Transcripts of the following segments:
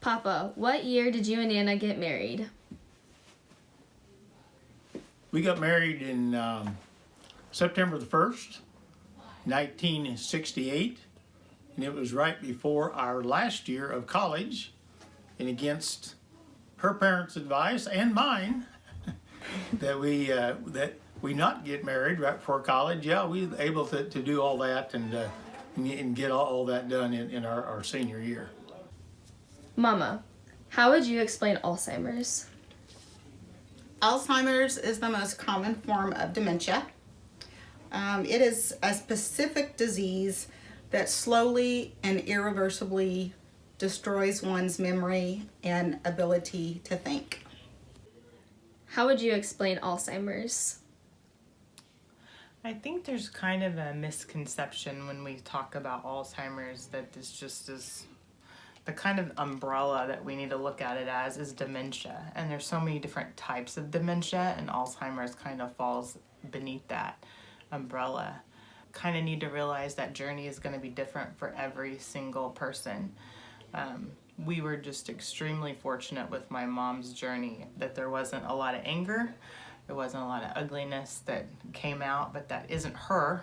Papa, what year did you and Nana get married? We got married in September the 1st, 1968, and it was right before our last year of college, and against her parents' advice and mine that we not get married right before college. Yeah, we were able to do all that and get all that done in our senior year. Mama, how would you explain Alzheimer's? Alzheimer's is the most common form of dementia. It is a specific disease that slowly and irreversibly destroys one's memory and ability to think. How would you explain Alzheimer's? I think there's kind of a misconception when we talk about Alzheimer's that this just is the kind of umbrella that we need to look at it as is dementia. And there's so many different types of dementia, and Alzheimer's kind of falls beneath that umbrella. Kind of need to realize that journey is going to be different for every single person. We were just extremely fortunate with my mom's journey that there wasn't a lot of anger, there wasn't a lot of ugliness that came out, but that isn't her,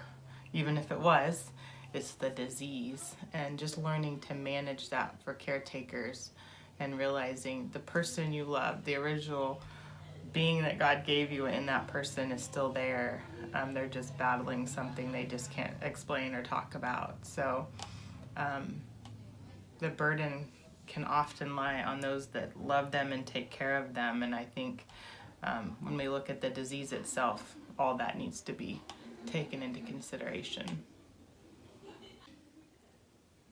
even if it was. It's the disease, and just learning to manage that for caretakers and realizing the person you love, the original being that God gave you in that person is still there. They're just battling something they just can't explain or talk about. So the burden can often lie on those that love them and take care of them. And I think when we look at the disease itself, all that needs to be taken into consideration.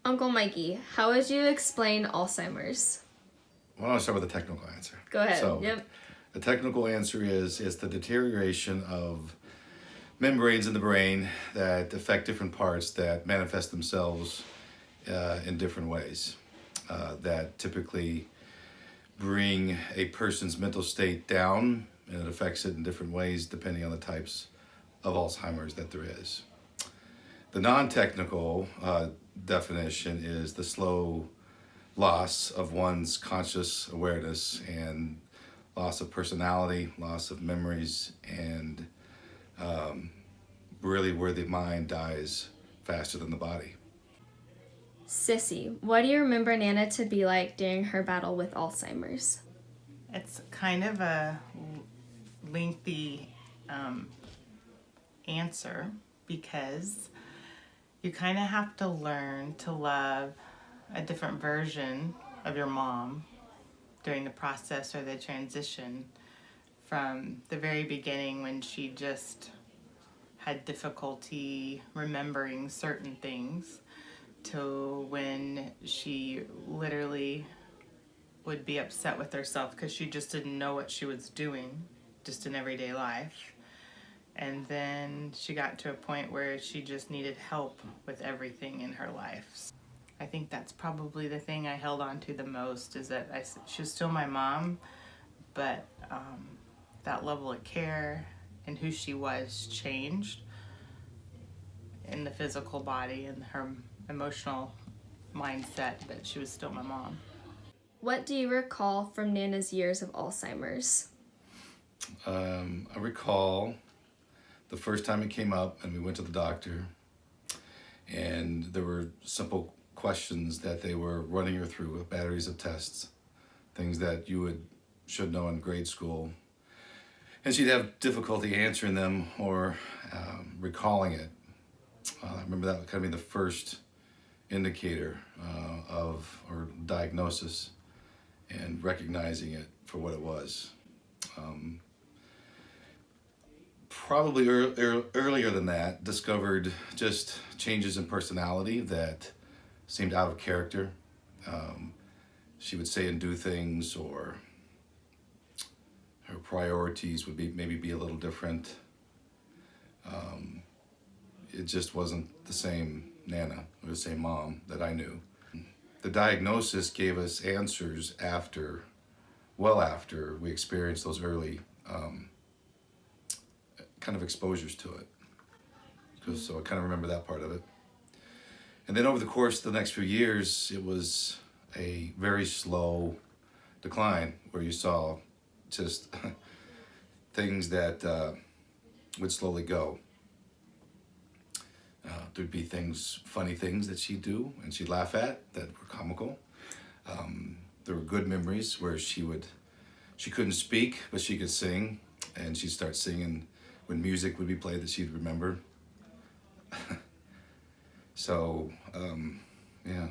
Uncle Mikey, how would you explain Alzheimer's? Well, I'll start with the technical answer. Go ahead. So, Yep. the technical answer is the deterioration of membranes in the brain that affect different parts that manifest themselves in different ways that typically bring a person's mental state down, and it affects it in different ways depending on the types of Alzheimer's that there is. The non-technical definition is the slow loss of one's conscious awareness and loss of personality, loss of memories, and really where the mind dies faster than the body. Sissy, what do you remember Nana to be like during her battle with Alzheimer's? It's kind of a lengthy answer because you kind of have to learn to love a different version of your mom during the process or the transition from the very beginning when she just had difficulty remembering certain things to when she literally would be upset with herself because she just didn't know what she was doing just in everyday life. And then she got to a point where she just needed help with everything in her life. I think that's probably the thing I held on to the most, is that she was still my mom, but that level of care and who she was changed in the physical body and her emotional mindset, but she was still my mom. What do you recall from Nana's years of Alzheimer's? I recall the first time it came up and we went to the doctor, and there were simple questions that they were running her through with batteries of tests, things that you should know in grade school, and she'd have difficulty answering them or recalling it. I remember that kind of being the first indicator or diagnosis, and recognizing it for what it was. Probably earlier than that, discovered just changes in personality that seemed out of character. She would say and do things, or her priorities would maybe be a little different. It just wasn't the same Nana or the same mom that I knew. The diagnosis gave us answers well after we experienced those early kind of exposures to it. So I kind of remember that part of it. And then over the course of the next few years, it was a very slow decline where you saw just things that would slowly go. There'd be funny things that she'd do and she'd laugh at that were comical. There were good memories where she couldn't speak, but she could sing, and she'd start singing when music would be played that she'd remember. So, yeah,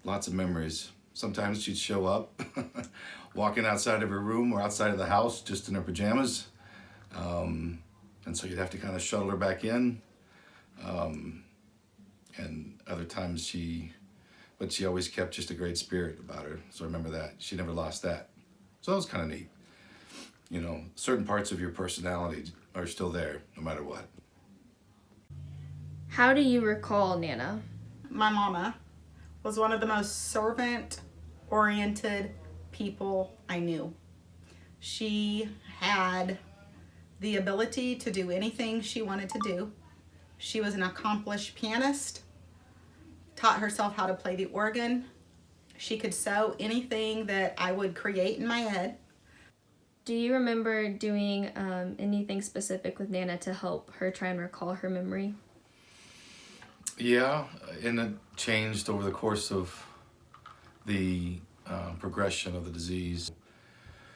lots of memories. Sometimes she'd show up walking outside of her room or outside of the house just in her pajamas. And so you'd have to kind of shuttle her back in. And other times she always kept just a great spirit about her. So remember that. She never lost that. So that was kind of neat. You know, certain parts of your personality are still there no matter what. How do you recall Nana? My mama was one of the most servant-oriented people I knew. She had the ability to do anything she wanted to do. She was an accomplished pianist, taught herself how to play the organ. She could sew anything that I would create in my head. Do you remember doing anything specific with Nana to help her try and recall her memory? Yeah, and it changed over the course of the progression of the disease.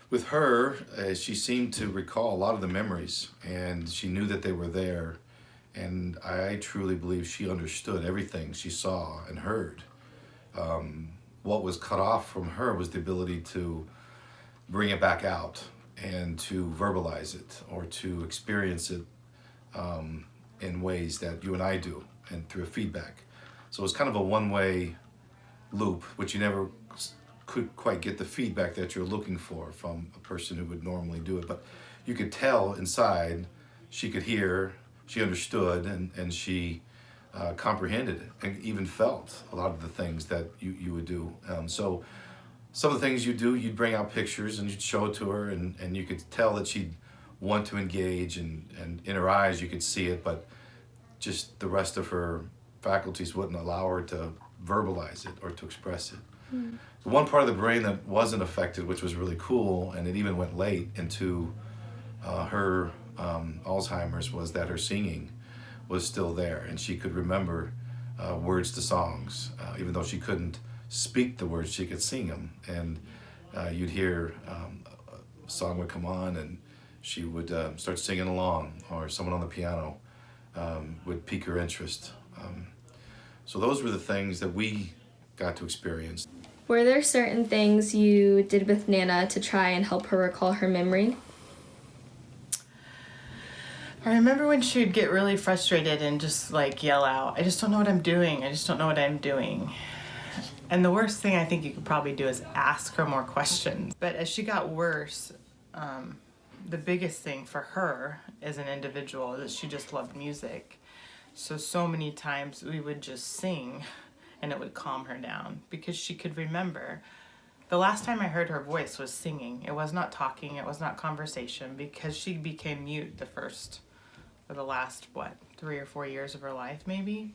With her, she seemed to recall a lot of the memories, and she knew that they were there. And I truly believe she understood everything she saw and heard. What was cut off from her was the ability to bring it back out and to verbalize it or to experience it in ways that you and I do and through feedback. So it was kind of a one-way loop, which you never could quite get the feedback that you're looking for from a person who would normally do it. But you could tell inside, she could hear, she understood, and she comprehended and even felt a lot of the things that you would do. So some of the things you do, you'd bring out pictures and you'd show it to her, and you could tell that she'd want to engage, and in her eyes you could see it, but just the rest of her faculties wouldn't allow her to verbalize it or to express it. The one part of the brain that wasn't affected, which was really cool, and it even went late into her Alzheimer's, was that her singing was still there, and she could remember words to songs. Even though she couldn't speak the words, she could sing them. And you'd hear a song would come on, and she would start singing along, or someone on the piano would pique her interest. So those were the things that we got to experience. Were there certain things you did with Nana to try and help her recall her memory? I remember when she would get really frustrated and just like yell out, "I just don't know what I'm doing. I just don't know what I'm doing." And the worst thing I think you could probably do is ask her more questions. But as she got worse, the biggest thing for her as an individual is that she just loved music. So many times we would just sing and it would calm her down because she could remember. The last time I heard her voice was singing. It was not talking, it was not conversation, because she became mute the last 3 or 4 years of her life maybe.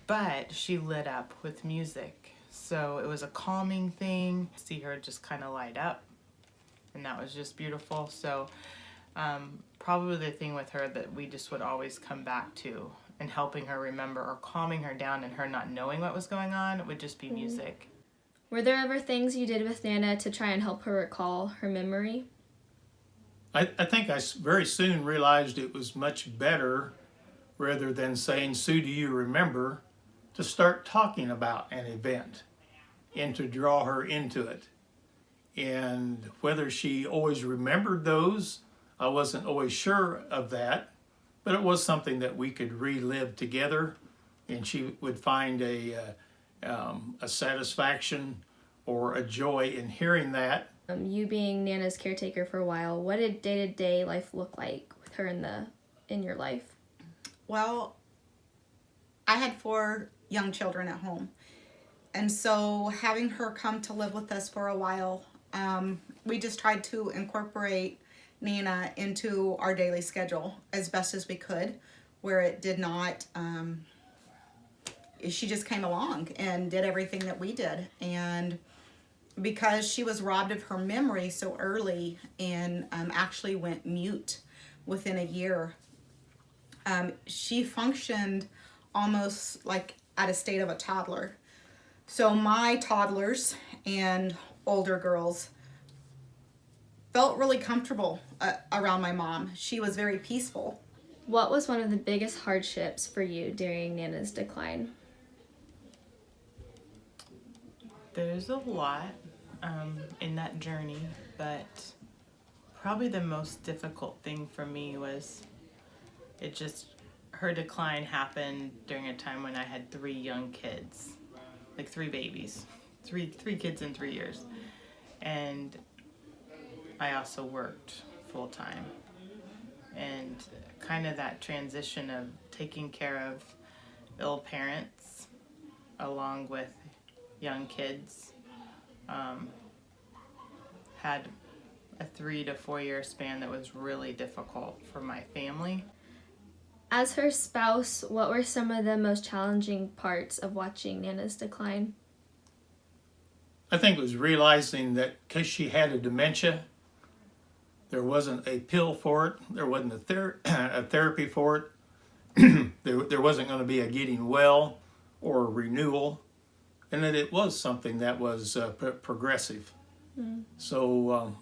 But she lit up with music. So it was a calming thing. See her just kind of light up. And that was just beautiful. So probably the thing with her that we just would always come back to and helping her remember or calming her down and her not knowing what was going on would just be music. Were there ever things you did with Nana to try and help her recall her memory? I think I very soon realized it was much better, rather than saying, "Sue, do you remember?" to start talking about an event and to draw her into it. And whether she always remembered those, I wasn't always sure of that, but it was something that we could relive together, and she would find a satisfaction or a joy in hearing that. You being Nana's caretaker for a while, what did day-to-day life look like with her in your life? Well, I had 4 young children at home. And so having her come to live with us for a while, we just tried to incorporate Nana into our daily schedule as best as we could, where it did not she just came along and did everything that we did. And because she was robbed of her memory so early and actually went mute within a year, she functioned almost like at a state of a toddler. So my toddlers and older girls felt really comfortable around my mom. She was very peaceful. What was one of the biggest hardships for you during Nana's decline? There's a lot in that journey, but probably the most difficult thing for me was her decline happened during a time when I had 3 young kids, like 3 babies, three kids in 3 years. And I also worked full time. And kind of that transition of taking care of ill parents along with young kids had a 3 to 4 year span that was really difficult for my family. As her spouse, what were some of the most challenging parts of watching Nana's decline? I think it was realizing that because she had a dementia, there wasn't a pill for it, there wasn't a therapy for it, there wasn't going to be a getting well or a renewal, and that it was something that was progressive. So,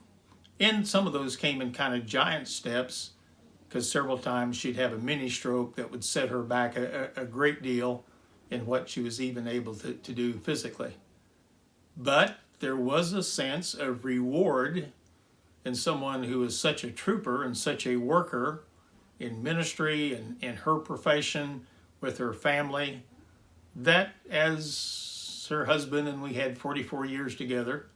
and some of those came in kind of giant steps, because several times she'd have a mini stroke that would set her back a great deal in what she was even able to do physically. But there was a sense of reward in someone who is such a trooper and such a worker in ministry and in her profession with her family, that as her husband, and we had 44 years together,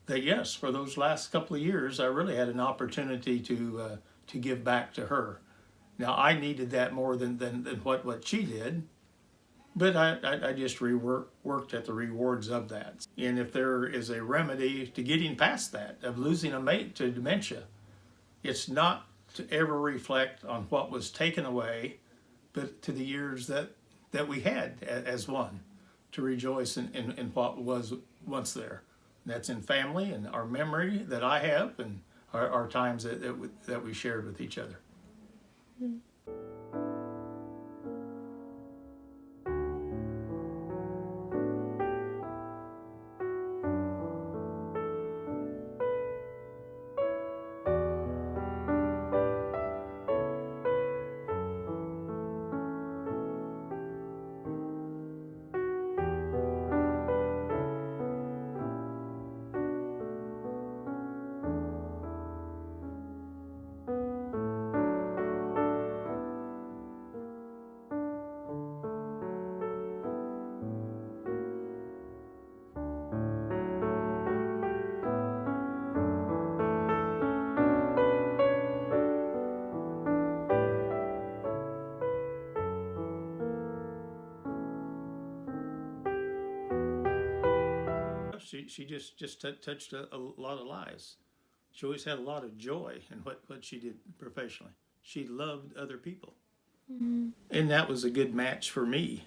that yes, for those last couple of years, I really had an opportunity to give back to her. Now, I needed that more than what she did, but I just worked at the rewards of that. And if there is a remedy to getting past that, of losing a mate to dementia, it's not to ever reflect on what was taken away, but to the years that we had as one, to rejoice in what was once there. And that's in family and our memory that I have, and our times that we shared with each other. She just touched a lot of lives. She always had a lot of joy in what she did professionally. She loved other people. And that was a good match for me.